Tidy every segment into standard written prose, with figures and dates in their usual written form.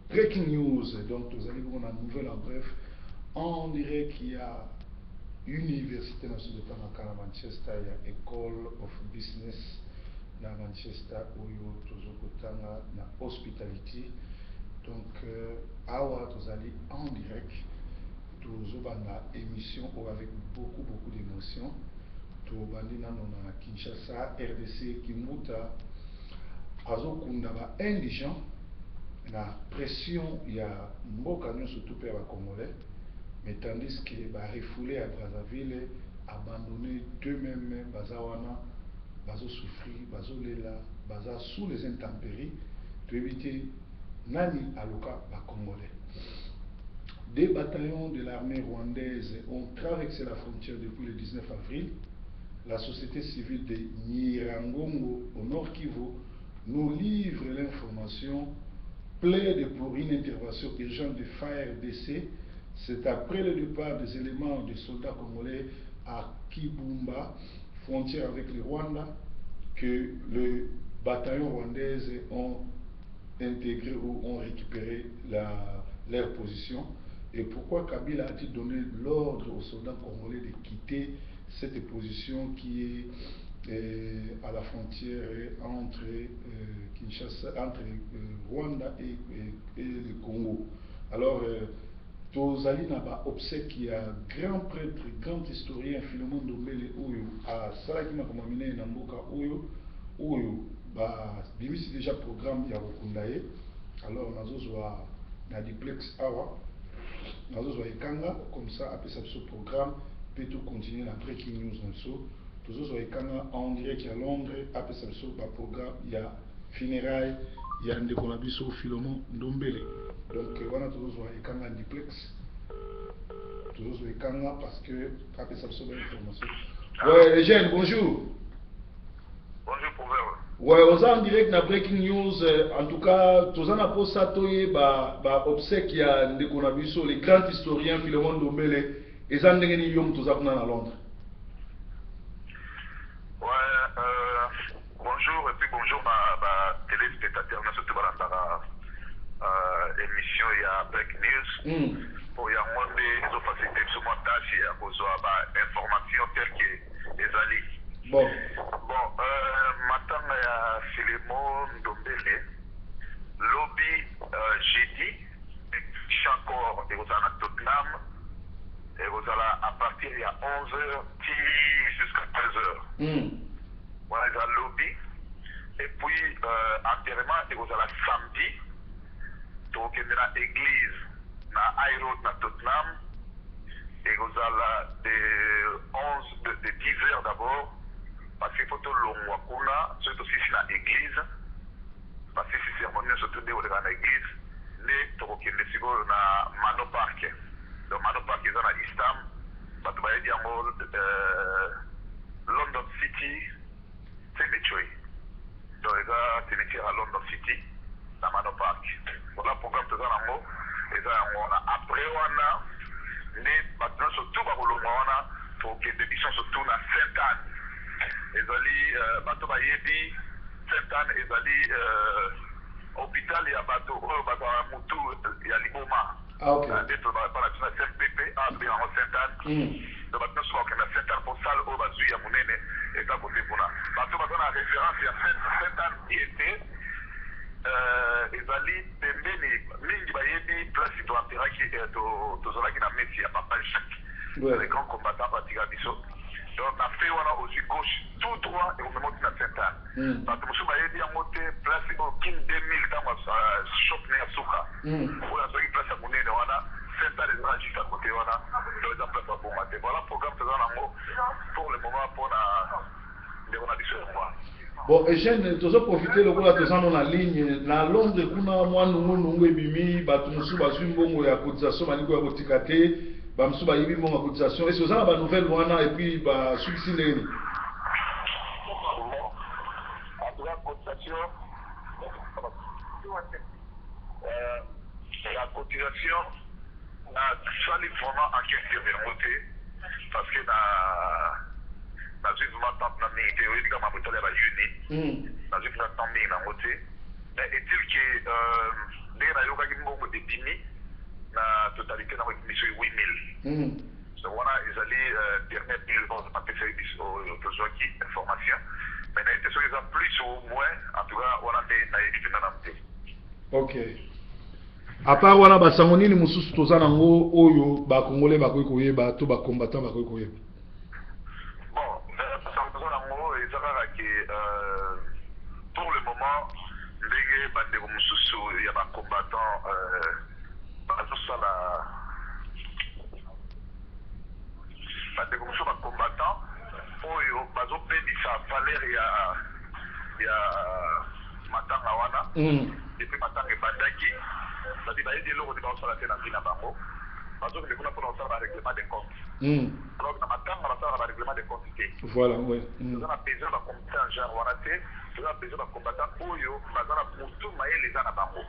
breaking news, donc vous allez voir une nouvelle en bref. On dirait qu'il y a Université nationale de Manchester, il y a École of Business na Manchester où il y a hospitality. Donc, awa vous allez en direct, toujours dans émission avec beaucoup d'émotions. Tout bandina na Kinshasa, RDC, Kimbuta, azokunda ba indigent. La pression, il y a mboka surtout pour les Congolais, mais tandis que les refoulés à Brazzaville, abandonnés d'eux-mêmes, bazawana, bazo souffrir, bazo lela, baza sous les intempéries, pour éviter nani aloka ba Congolais. Des bataillons de l'armée rwandaise ont traversé la frontière depuis le 19 avril. La société civile de Nyiragongo au Nord Kivu nous livre l'information, plaide pour une intervention urgente de FARDC. C'est après le départ des éléments des soldats congolais à Kibumba, frontière avec le Rwanda, que le bataillon rwandais ont intégré ou ont récupéré leur position. Et pourquoi Kabila a-t-il donné l'ordre aux soldats congolais de quitter cette position qui est à la frontière entre Kinshasa, entre Rwanda et le Congo. Alors, Tozali Naba obsèque qui a grand prêtre, grand historien Philemon Ndombele Oyo à Salakima Komamine Namboka Oyo bimisi déjà programme ya Rokundaye. Alors nazozwa na duplex awa nazozwa ekanga comme ça après ça ce programme peut tout continuer la breaking news naso tozozwa ekanga en direct à Londres après ça ce programme il y a funérailles il y a ndeko na biso Philemon Ndombele. Donc voilà tozozwa ekanga duplex tozozwa ekanga parce que après ça ce information. Ouais Eugène, bonjour. Bonjour Proverbe. Ouais, on a en direct na breaking news. En tout cas, tous en apos satoye ba obsèque ya ndeko na biso les grands historiens Philemon Ndombele et ça ndenge ni yom tous à Londres. Ouais, bonjour et puis bonjour ma téléspectateur na surtout balanda émission ya break news. Pour ya monde ils ont facilité ce montage ya kozwa ba information telle que les alliés. Bon, matanga ya Philemon Ndombele, lobby jeudi, encore et vous à Tottenham, et vous allez à partir de 11h jusqu'à 13h. Voilà, le lobby. Et puis, enterrement, et vous allez samedi, donc il y a l'église, na High Road, na Tottenham, et vous allez de 10h d'abord. Parce qu'il faut que l'on voit surtout si c'est dans l'église, parce que si c'est cérémonie, surtout dans l'église, nous avons dans Mano Park. Donc Mano Park est dans Istam, parce que il y a London City, c'est Metro. Donc il y a à London City, dans Mano Park. Voilà le programme de Zanamo. Et après, on a maintenant surtout pour que des missions surtout dans Sainte-Anne. Ezali bato bayebi Sainte-Anne ezali hôpital ya bato oyo bato mutu ya liboma. Ndето bana tina CMPP bien en Sainte-Anne. Donc bato so bakenda Sainte-Anne pour salle oyo bazwi ya munene eza kote kuna. Bato bato na référence ya Sainte-Anne était ezali pembeni mingi bayebi place to enterraki tozolaki na mesi ya Papa Jacques. Les grands combattants batika biso. Donc, on a fait aux gauche tout droit et on me monte dans Sainte-Anne. Parce que je suis dit à monter place au King 2000 dans ma shop à Souka. Pour la seule place à monnaie, on a Sainte-Anne est juste à côté. On a deux place pour mater. Voilà le programme faisant un mot pour le moment pour la discussion. Bon, Eugène, tu as profité de la dans la ligne. La Londres, kuna moi nous ebimi, batumusu bazumbo ya cotisation maniko ya kotikate. Bamsuba yibi mon cotisation. Est-ce que vous avez une nouvelle wana et puis bah subsidier ni? La cotisation, la cotisation, ça les vraiment en question de monter parce que dans une matin dans mes théories comme à bout de la uni, dans une matin dans monter. Mais est-il que les biso 8000. Donc wana ezali dernier bilan apesa biso tozwaki information. Mais na été soki eza plus ou moins, en tout cas wana nde nayebi mpenza na te. Ok. À part wana basango nini mosusu toza nango oyo bakongole bakoki koyeba to bakombatant bakoki koyeba? Bon, basango toza nango eza kaka ke pour le moment ndenge bandeko mosusu ya bakombatant bazosala bandeko mosusu bakombatant oyo bazopedisa valeur ya matanga wana depuis matanga ebandaki c'est-à-dire bayebi eloko nde baosala te na vi na bango bazokende kuna mpona kosala barèglement de compte alors na matanga basala na barèglement de compte te voilà ouais toza na besoin bacombatant genre wana te toza na besoin bacombatant oyo baza na motu mayele eza na bango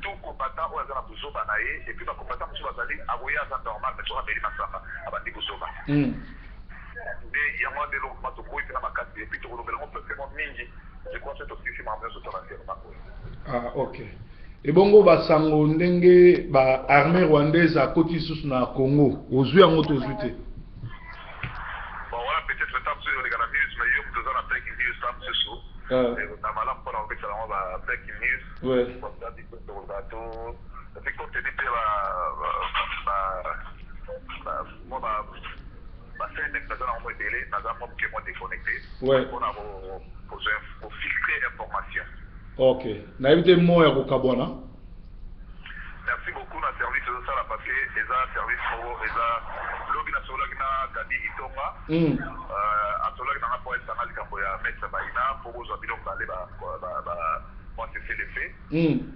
tout combatant oyo aza na bozoba na ye et puis bacombatant mosusu bazali akoya aza normal mais soki ameli masamba abandi kozoba nde yango nde eloko ma tokoyi mpena makasi et puis tokolobelamo pesemo mingi je crois que tosisi makambo nyonso tona te bango. Ah ok. Ebongo basango ndenge ba armée rwandaise akoti susu na Congo ozwi yango tozwi te? Bon voilà peut-être tam sur les canaux mais yo mtoza na breaking news tam susu na malamu mpona kopesa bango ba breaking news comme ça dit que tokolgato puis compte tenu mpe basene naza nango ebele naza mo moke mo déconnecté mpona kofiltre information. Ok. Nayebi te mo ya kokabwana? Merci beaucoup na service ezosala parce que eza service moko eza lobi nasololaki na Gabi Itonga asololaki nanga mpo esanga likambo ya maître Baina mpo kozwa bino mibale mwa cessez-le-feu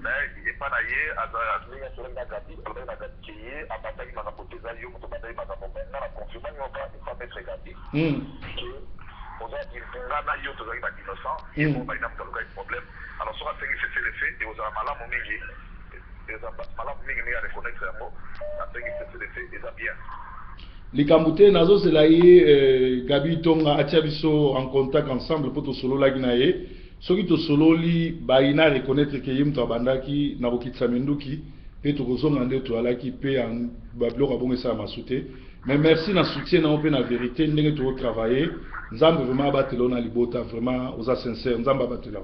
mais epa na ye ndenge asololaki na Gabi alobaki na Gabi ke ye abandaki makambo te eza yo moto abandaki makambo maintenant na confirma nyoka efa maître Gabi nga na yo tozalaki ba innocent ye mo Baina moto alokaki problème alors soki asengi cessez-le-feu ekozala malamu mingi malamu mingi ndenge areconnaître yango asengi cessez-le-feu eza bien likambo te nazozela ye Gabi Tonga atia biso en contact ensemble mpo tosololaki na ye soki tosololi Baina reconnaître ke ye moto abandaki na kokitisa minduki mpe tokozonga nde toalaki mpe babiloko abongo esala masu te mais merci na soutien na mpe na vérité ndenge tokotravaille nzambe vraiment abatela na libota vraiment oza sincère nzambe abatela.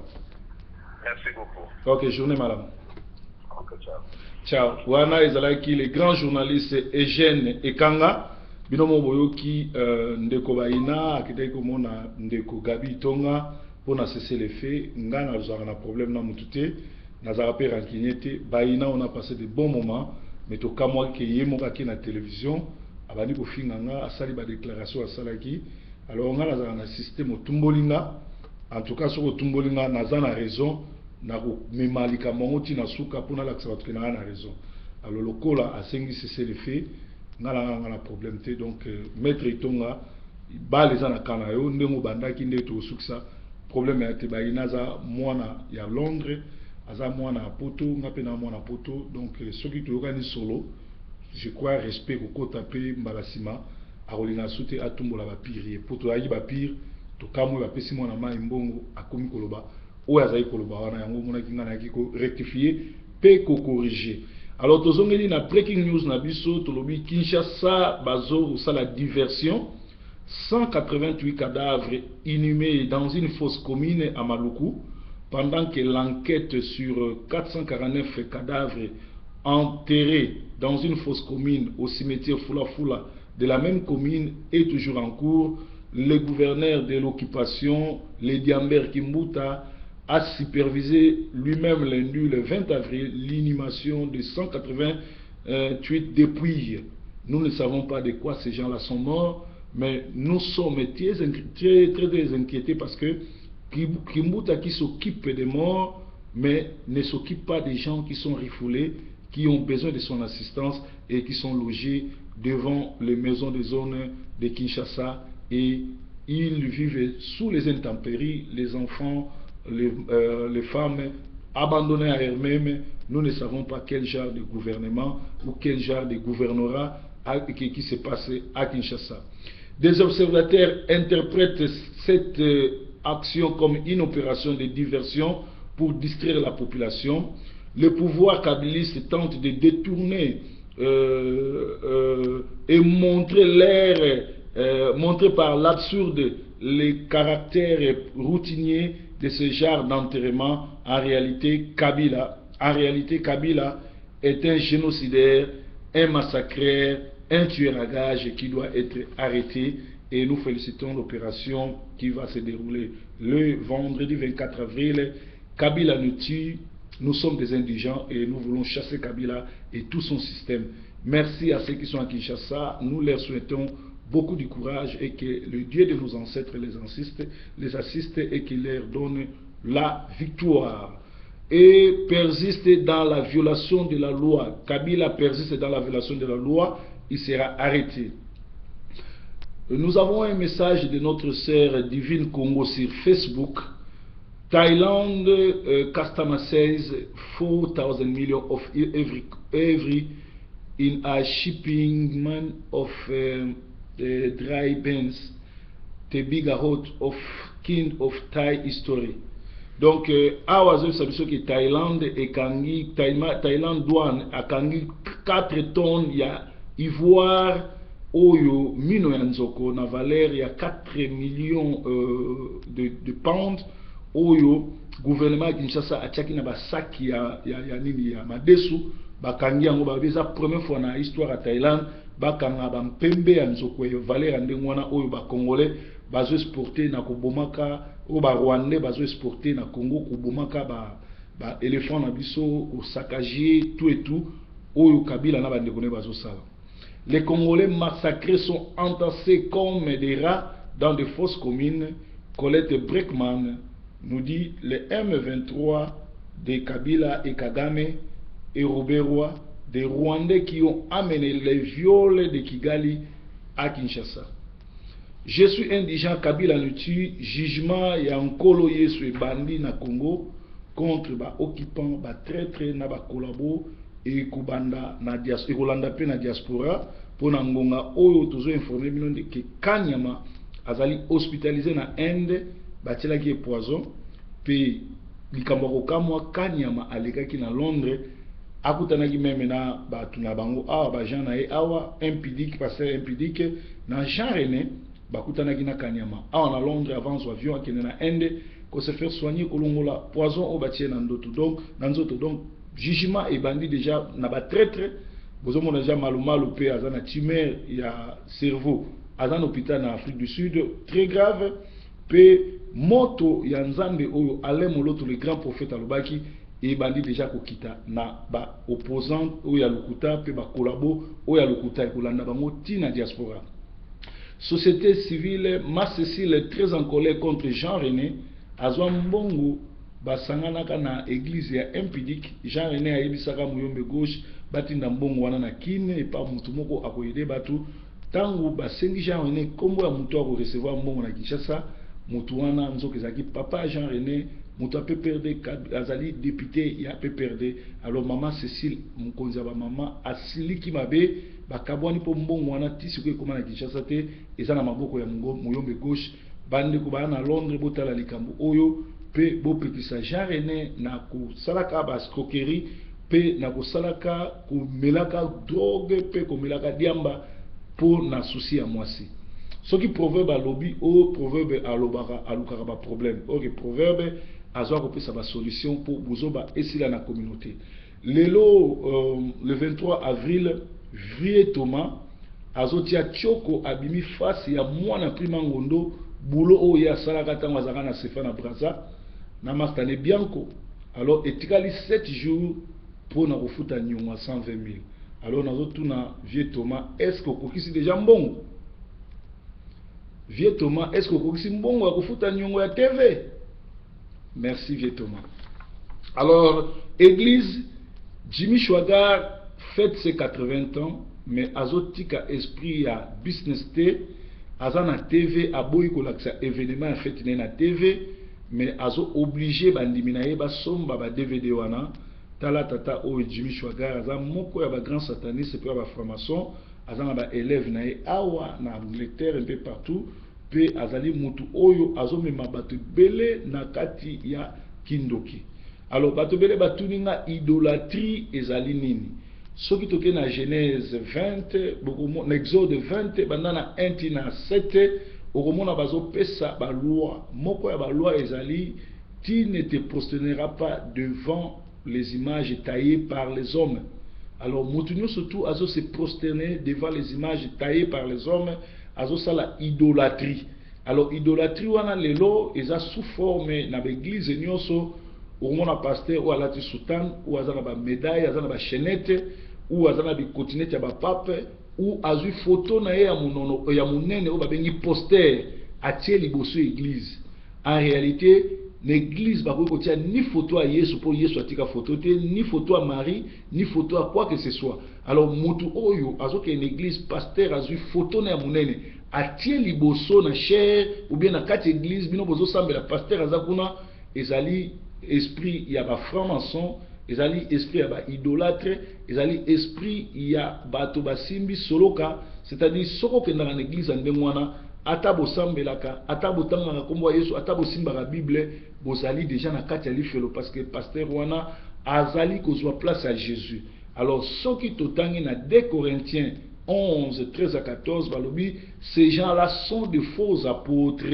Merci beaucoup. Ok, journée madame. Ok, ciao. Ciao. Wana ezalaki le grand journaliste Eugène Ekanga binomo boyoki ndeko Baina akitaki komona ndeko Gabi Tonga pona cesser les faits nga nazaka na problème na mutu te nazaka pe rancunier te Baina on a passé de bons moments mais to kamwa ke ye mokaki na télévision abandi kofinga nga asali ba déclaration asalaki alors nga nazaka na système otumbolinga en tout cas soko otumbolinga naza na raison na komema likambo ngo ntina suka mpona alakisa bato ke nanga na raison alors lokola asengi cesser les faits nga na problème te donc maître Itonga bale eza na kana yo ndenge obandaki nde tokosukisa problème ya te Baina aza mwana ya Londres aza mwana ya poto nga mpe na mwana poto donc soki toyokani solo je crois respect kokota mpe mbala nsima akolinga su te atumbola bapire ye po toyaki bapire tokamwe bapesi mwana mai mbongo akomi koloba oyo azali koloba wana yango omonaki nga nayaki korectifier mpe kokorrige. Alors tozongeli na breaking news na biso tolobi Kinshasa bazo osala diversion 188 cadavres inhumés dans une fosse commune à Maluku pendant que l'enquête sur 449 cadavres enterrés dans une fosse commune au cimetière Fula Fula de la même commune est toujours en cours. Le gouverneur de l'occupation, Lediamber Kimbuta, a supervisé lui-même lundi le 20 avril l'inhumation de 188 dépouilles. Nous ne savons pas de quoi ces gens-là sont morts, mais nous sommes très inquiétés parce que Kimbuta qui s'occupe des morts, mais ne s'occupe pas des gens qui sont refoulés, qui ont besoin de son assistance et qui sont logés devant les maisons de zone de Kinshasa et ils vivent sous les intempéries, les enfants, les femmes abandonnées à elles-mêmes. Nous ne savons pas quel genre de gouvernement ou quel genre de gouvernorat qui se passe à Kinshasa. Des observateurs interprètent cette action comme une opération de diversion pour distraire la population. Le pouvoir kabiliste tente de détourner et montrer par l'absurde les caractères routiniers de ce genre d'enterrement. En réalité, Kabila est un génocidaire, un massacreur, un tueur à gages qui doit être arrêté. Et nous félicitons l'opération qui va se dérouler le vendredi 24 avril. Kabila nous tue, nous sommes des indigents et nous voulons chasser Kabila et tout son système. Merci à ceux qui sont à Kinshasa. Nous leur souhaitons beaucoup du courage et que le Dieu de nos ancêtres les assiste et qu'il leur donne la victoire. Et persiste dans la violation de la loi. Kabila persiste dans la violation de la loi, il sera arrêté. Nous avons un message de notre sœur Divine Congo sur Facebook. Thailand customer says 4,000 million of every in a shipment of dry beans, the big out of kind of Thai history. Donc, awazo sabiso ki Thaïlande et kangi Thaïlande douane a kangi 4 tonnes ya ivoire oyo mino ya nzoko na valeur ya 4 millions de pounds oyo gouvernement Kinshasa atiaki na basaki ya nini ya madesu bakangi yango babeza première fois na histoire ya Thaïlande bakanga bampembe ya nzoko ya valeur ya ndenge wana oyo ba congolais bazo exporter na kobomaka o ba rwandais bazo exporter na Congo kobomaka ba éléphant na biso au saccager tout et tout oyo Kabila na bande kone bazo sala. Les Congolais massacrés sont entassés comme des rats dans de fosses communes. Colette Breckman nous dit les M23 de Kabila et Kagame et Roberwa, des Rwandais qui ont amené les viols de Kigali à Kinshasa. Je suis indigent, Kabila nous tue, jugement et Nkolo Yesu et Bandi na Congo contre ba occupants, ba traître na ba collabo et Kubanda na diaspora pour Nangonga oyo tozo informé bino de que Kanyama azali hospitalisé na Inde batela ki poison pe likambo kamwa Kanyama alekaki na Londres akutanaki meme na batu na bango awa ba Jean na ye awa impudique pasteur impudique na Jean René bakutanaki na Kanyama awa na Londres avant son avion akene na Inde ko se faire soigner kolongola poison au batie na ndoto donc jugement et bandit déjà na ba traître bozo mona déjà malumalu pe azana tumeur ya cerveau azana hôpital na Afrique du Sud très grave pe moto ya nzambe oyo ale moloto le grand prophète alobaki et bandit déjà kokita na ba opposant oyo ya lokuta pe ba collabo oyo ya lokuta kolanda bango tina diaspora. Société civile Massesile très en colère contre Jean René azwa mbongo basanganaka na église ya impudique. Jean René ayebisaka muyombe gauche batinda mbongo wana na kine epa mutu moko akoyede batu tangu basengi Jean René kombo ya mutu ako recevoir mbongo na Kinshasa mutu wana nzoka ezaki papa Jean René mutu ape perdre azali député ya ape perdre. Alors maman Cécile mukonzi ba mama asiliki mabe bakabwani po mbongo wana tisiko ekoma na Kinshasa te eza na maboko ya muyombe gauche bande ko bana na Londres botala likambo oyo pe bopekisa Jean René na kosalaka ba escroquerie pe na kosalaka komelaka drogue pe komelaka diamba pour na souci ya mwasi. Soki proverbe alobi o proverbe alobaka alukaka ba problème. Ok proverbe azwa kopesa ba solution pour bozoba esila na communauté. Lelo le 23 avril Vie Thomas azotia Choko abimi face ya mwana prima ngondo boulot o ya salaka tango azaka na sefa na Braza na Martane Bianco. Alors etikali 7 jours pour na kofuta nyonga 120 000. Alors nazotuna Vie Thomas, est-ce que kokisi déjà mbongo? Vie Thomas, est-ce que kokisi mbongo ya kofuta nyongo ya TV? Merci Vie Thomas. Alors église Jimmy Chouagar fête ses 80 ans, mais azotika esprit ya business té azana TV aboyi kolakisa événement fête na TV, mais azo obligé bandimi na ye ba somba ba DVD wana tala tata o Jimmy Chouagar aza moko ya ba grand sataniste pe ba franc-maçon azana ba élève na ye awa na Angleterre un peu partout pe azali mutu oyo azomema bato belé na kati ya kindoki. Alors bato belé batuninga idolâtrie ezali nini? Ce qui toque na Genèse 20, Exode 20, bandana 1 na 7, okomona bazo pesa ba loi. Moko ya ba loi ezali, tu ne te prosterneras pas devant les images taillées par les hommes. Alors, Moutounio surtout, azo se prosterner devant les images taillées par les hommes, azo ça la idolâtrie. Alors, idolâtrie wana lelo, eza sous forme na l'église nyonso, okomona pasteur ou alati soutane, ou azana ba médaille, azana ba chaînette, ou azana bi continuer ya ba pape, ou azu photo na ye ya munono ya munene ou ba bengi poster atie liboso église. En réalité, l'église ba ko tia ni photo à Yesu pour Yesu atika photo te, ni photo à Marie, ni photo à quoi que ce soit. Alors mutu oyo azoke une église pasteur azu photo na ya munene atie liboso na chair ou bien na kati église bino bozo sambela pasteur azakuna ezali esprit ya ba franc-maçon, ezali esprit ya ba idolâtre, ezali esprit ya bato basimbi soloka, c'est-à-dire soko kenda na église ande mwana ata bosambelaka, ata botangaka kombo ya Yesu, ata bosimbaka Bible, bozali déjà na kati ya lifelo parce que pasteur wana azali kozwa place à Jésus. Alors soki totangi na 2 Corinthiens 11, 13 à 14, balobi, ces gens-là sont de faux apôtres,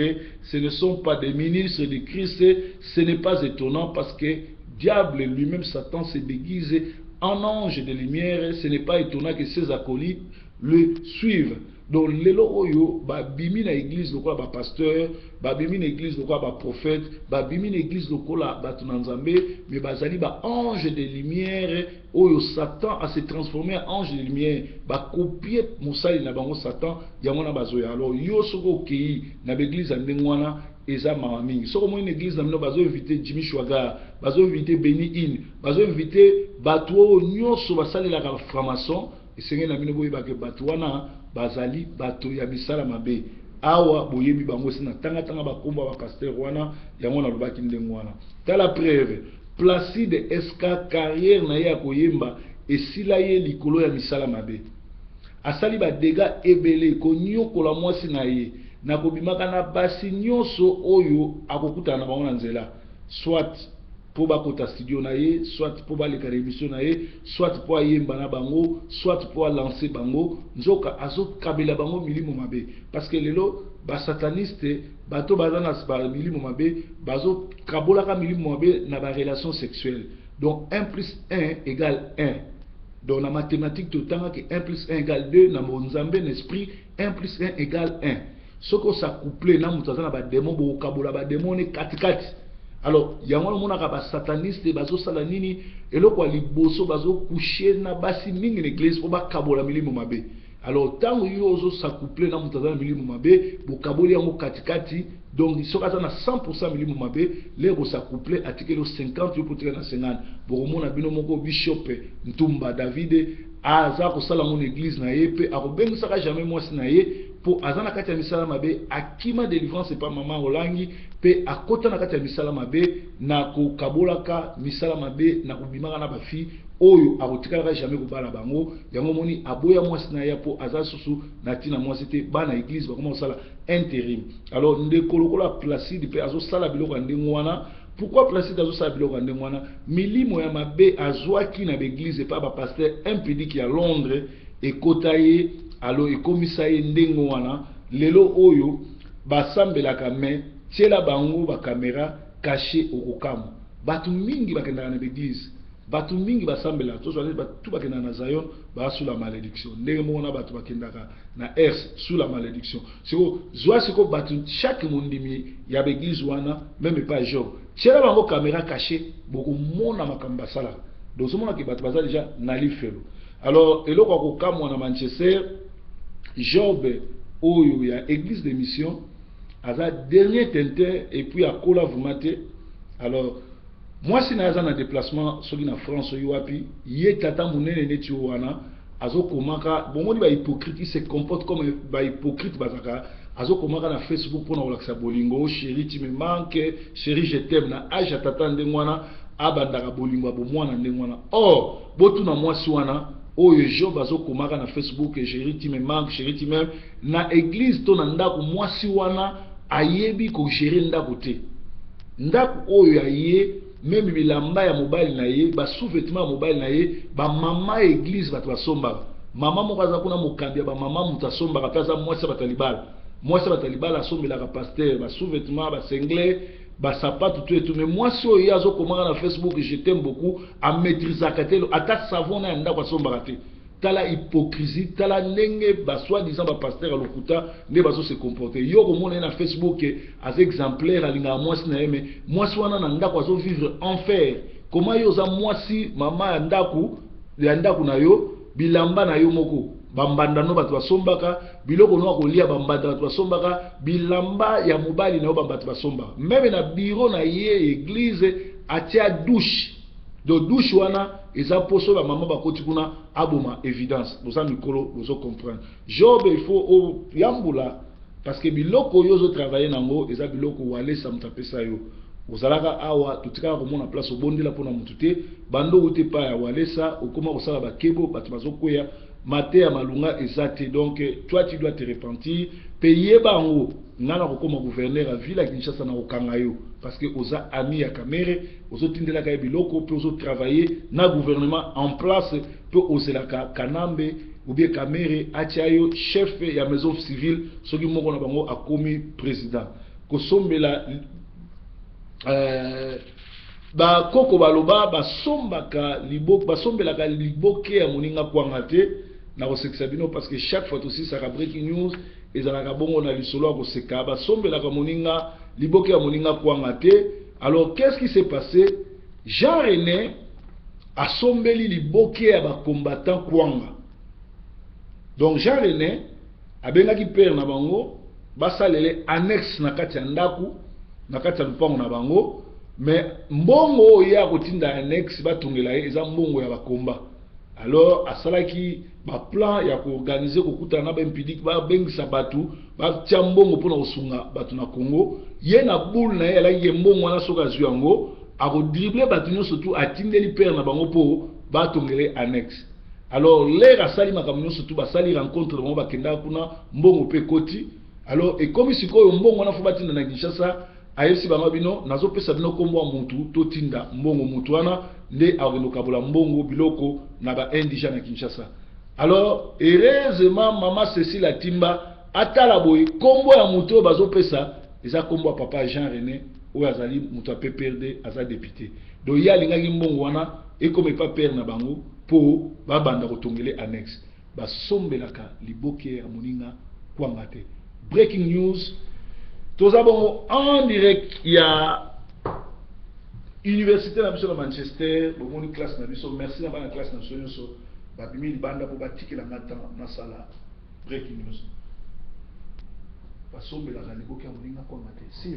ce ne sont pas des ministres de Christ, ce n'est pas étonnant parce que diable lui-même, Satan, se déguise en ange de lumière, ce n'est pas étonnant que ses acolytes le suivent. Donc, lelo oyo, ba bimi na église lokola ba pasteur, ba bimi na église lokola ba prophète, ba bimi na église lokola ba tunanzambe, mais bazali ba ange de lumière, oyo Satan a se transformé en ange de lumière, ba copier musali na bango Satan, yamona bazoya. Alors, yo soko kei na l'église andengwana, eza maming. Soko mo une église na mino bazo inviter Jimmy Chouaga, bazo inviter Benny In, bazo inviter bato nyonso basali la franc-maçon, et c'est na mino boye ba ke bato wana bazali bato ya misala mabe. Awa boyebi bango sina tanga bakomba ba pasteur wana yango na lobaki ndengo wana. Tala preuve, Placide Eska carrière na ya koyemba esila ye likolo ya misala mabe. Asali ba dégâts ebele ko nyokola mwasi na ye. Na kobimaka na basi nyonso oyo akokuta na bango na nzela, soit po bakota studio na ye, soit po baleka émission na ye, soit po ayemba na bango, soit po lancer bango, nzoka azokabela bango milimo mabe. Parce que lelo ba sataniste bato bazana ba milimo mabe, bazo kabolaka milimo mabe na ba relation sexuelle. Donc 1 plus 1 égale 1. Donc na mathématique totanga que 1 plus 1 égale 2, na monzambe n'esprit 1 plus 1 égale 1. Ce que ça couple na mutazana ba démon bo kabola ba démon ne katikati. Alors yango mona ka ba sataniste bazo sala nini eloko liboso bazo coucher na basi mingi l'église po ba kabola milimo mabe. Alors tango yo ozo sa couple na mutazana milimo mabe bo kaboli yango katikati, donc soka za na 100% milimo mabe le bo sa couple atikelo 50 yo potika na 50 bo mona bino moko bishop Ntumba David aza ko sala mon église na yepe akobengisa ka jamais mwasi na ye pour azana kati ya misala mabe akima délivrance pas maman olangi pe akota na kati ya misala mabe na ko kabolaka misala mabe na kubimaka na bafi oyo akotikala jamais ko bala bango yango moni aboya mwasi na ya po aza susu na tina mwasi te bana église ba comment sala intérim. Alors ndeko lokola Placide pe azo sala biloko ndengo wana. Pourquoi Placide azo sala biloko ndengo wana? Milimo ya mabe azwaki na l'église pa ba pasteur impudique ya Londres et kotaye. Alors ekomisa ye ndengo wana lelo oyo basambelaka me tiela bango ba caméra caché okokamu. Batu mingi bakendaka na l'église, batu mingi basambela to zali batu bakenda na Zion ba sous la malédiction. Ndenge mona batu bakendaka na Ers sous la malédiction. Siko zwa siko batu chaque mondimi ya l'église wana même pas Job. Tiela bango caméra caché boko mona makamba sala. Donc ce mona ki batu baza déjà na lifelo. Alors eloko okokamu na Manchester Job oyo ya église de mission aza dernier tintin et puis à kola vumate. Alors moi si naza na déplacement soki na France yo wapi ye tata munene neti wana azokomaka bomoni ba hypocrite, il se comporte comme ba hypocrite bazaka azokomaka na Facebook pour na olakisa bolingo, chérie tu me manques, chérie je t'aime, na age tata ndengwana abandaka bolingo bo mwana ndengwana. Or botu na mwasi wana oyo Job azokomaka na Facebook, chérie tu me manques, chérie tu m'aimes, na église to na ndako mwasi wana ayebi ko gérer ndako te. Ndako oyo aye même bilamba ya mobile na ye ba sous-vêtement ya mobile na ye ba mama église bato basombaka mama moko aza kuna mokambi ya ba mama mutu asombaka mpe aza mwasi batalibala mwasi batalibala asombelaka pasteur ba sous-vêtement ba singlet ba sapatu tout et tout mais mwasi oyo ye azokomaka na Facebook je t'aime beaucoup amaîtrisaka te ata savon na ya ndako asombaka te tala hypocrisie tala ndenge ba soi-disant ba pasteur alokuta nde bazo se comporter yo komona na Facebook as exemplaire alinga mwasi na yeme mwasi wana na ndako azo vivre enfer comment yo za mwasi mama ya ndako na yo bilamba na yo moko bambandano bato basombaka biloko no kolia bambanda bato basombaka bilamba ya mobali na yo bambata basombaka même na bureau na ye église atia douche do douche wana eza poso ba mama bakoti kuna aboma évidence boza mikolo bozo comprendre Job il faut yambula parce que biloko yo zo travailler nango eza biloko wale sa mutapesa yo ozalaka awa tutika komona place obondela pona mutu te bando ute pa ya walesa okoma kosala bakebo bato bazokwea mate ya malunga ezate donc toi tu dois te repentir payer bango ngana kokoma gouverneur à ville à Kinshasa na okanga yo parce que oza ami ya Kamere ozo tindela ka biloko pe ozo travailler na gouvernement en place pe ozelaka Kanambe ou bien Kamere achayo chef ya maison civile soki moko na bango akomi président kosombela ba koko baloba basombaka libok basombelaka liboke ya moninga kwanga te na kosekisa bino parce que chaque fois aussi ça breaking news ezalaka bongo na lisolo ya koseka basombelaka moninga liboke ya moninga kwanga te. Alors qu'est-ce qui s'est passé? Jean René a sombeli liboke ya ba combattant kwanga. Donc Jean René abengaki père na bango basalele annexe na kati ya ndaku na kati ya lupango na bango mais mbongo oyo ya kotinda annexe batongela ye eza mbongo ya bakomba. Alors asalaki ba plan ya koorganiser kokutana na bempidik ba bengisa batu ba tia mbongo pona kosunga batu na Congo ye na boule na ye ala ye mbongo wana soka zwi yango ako dribbler batu nyonso tu atindeli père na bango po batongele annexe. Alors les rasali makambo nyonso tu basali rencontre bango bakenda kuna mbongo pe koti. Alors et comme sikoyo mbongo wana fo batinda na Kinshasa ayesi bango bino nazopesa bino kombo mutu totinda mbongo mutu wana nde awendokabola mbongo biloko na ba indigène na Kinshasa. Alors heureusement mama Cécile Atimba atala boy kombo ya mutu bazopesa eza kombo ya papa Jean René oyo azali mutu a PPRD aza député. Donc ya lingaki mbongo wana et comme pas père na bango po babanda kotongele annexe basombelaka liboke ya moninga kwanga te. Breaking news. Tous avons en direct, il y a Université de Manchester, une classe merci à la classe nationale, babimi banda pour bâtir la matin dans sala breaking news. Parce que la réalité est que on a commenté. Si